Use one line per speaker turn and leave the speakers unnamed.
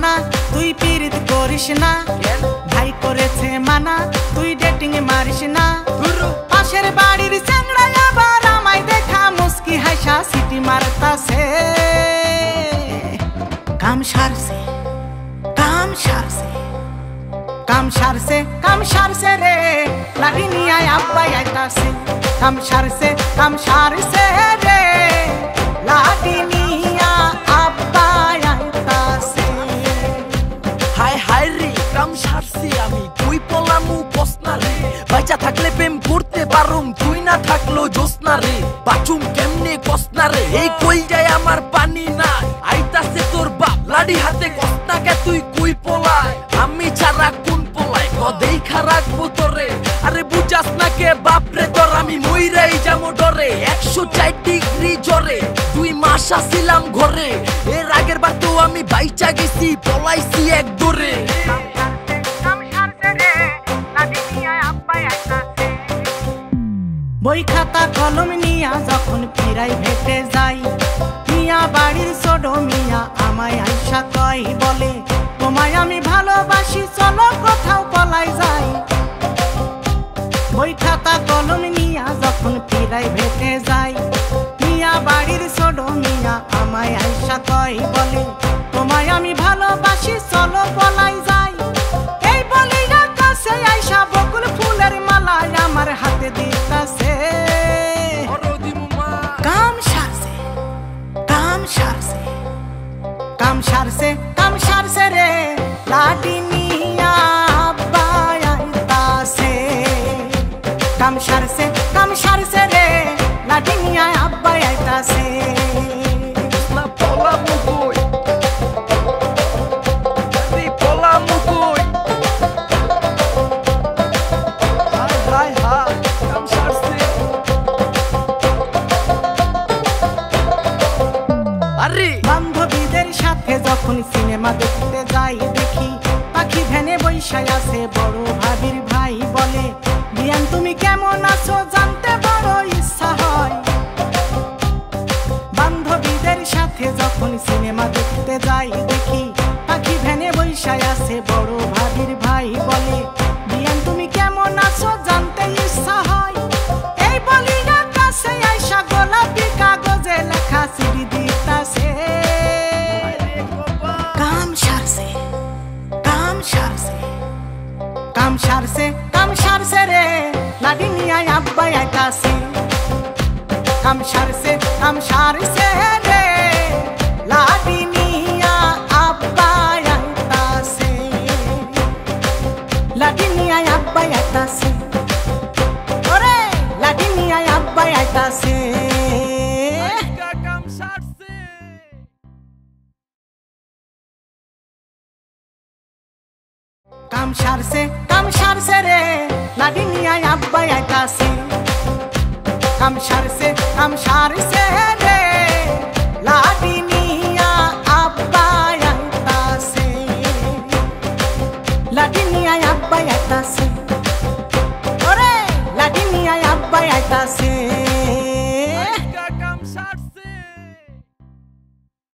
মানা তুই পীড়িত করিস না, ভাই করেছে মানা তুই ডেটিং মারিস না। পাশের বাড়ির চ্যাংড়ায় আবার আমায় দেখা মুস্কি হাসা সিটি মারতাছে। কাম সারছে কাম সারছে কাম সারছে কাম সারছে রে, লাঠি নিয়ে আব্বাই আইতাছে। কাম সারছে রে, লাঠি নিয়ে আব্বাই আইতাছে।
হায় হায় রে কাম সারছি আমি, তুই পলামু কসনা রে। বাইচা থাকলে প্রেম করতে পারুম, তুই না থাকলো জোসনা রে। বাচুম কেমনে কসনা রে, এই কই যায় আমার পানি না। আইতাছে তোর বাপ লাডি হাতে, কসনাকে তুই কুই পলায়। আমি ছাড়া কোন পলায় কদেই রাখবো তোরে। আরে বুঝাস না কে বাপরে তোর, আমি মইরাই যাবো ডরে। 104 ডিগ্রি জ্বরে 2 মাস আসিলাম ঘরে। এর আগের বার তো আমি বাইচা গেছি, পলাইছি এক দৌড়ে।
বই খাতা কলম নিয়া যখন ফিরাই ভেটে যাই, মিয়া বাড়ির ছোট মিয়া আমায় আইসা কয় বলে, তোমায় আমি ভালোবাসি চলো কোথাও পলাই যাই। বই খাতা কলম নিয়া যখন ফিরাই ভেটে যাই, মিয়া বাড়ির ছোট মিয়া আমায় আইসা কয় বলে, তোমায় আমি ভালোবাসি চলো পলাই যাই। এই বলি কাছে আইসা বকুল ফুলের মালা আমার হাতে দিতাছে। কাম সারছে কাম সারছে কাম সারছে রে, লাঠি নিয়া আব্বাই আইতাছে। কাম সারছে রে, লাঠি নিয়া আব্বাই আইতাছে। বান্ধবীদের সাথে যখন সিনেমা দেখতে যাই, দেখি পাখি ভ্যানে বৈশায় আছে বড় ভাবির ভাই বলে, বিয়ান তুমি কেমন আছো জানতে বড় ইচ্ছা হয়। বান্ধবীদের সাথে যখন সিনেমা দেখতে যাই, দেখি পাখি ভ্যানে বৈশায় আছে বড় ভাবির ভাই বলে, বিয়ান তুমি কেমন আছো জানতে ইচ্ছা হয়। এই বলি কাছে আইসা গোলাপি কাগজে লেখা চিঠি দিতাছে। কাম সারছে রে, লাঠি নিয়ে আব্বাই আইতাছে। কাম সারছে রে, লাঠি নিয়ে আব্বাই আইতাছে। লাঠি নিয়ে আব্বাই আইতাছে, ওরে লাঠি নিয়ে আব্বাই আইতাছে। কাম সারছে রে, লাঠি নিয়ে আব্বাই আইতাছে। কাম সারছে রে।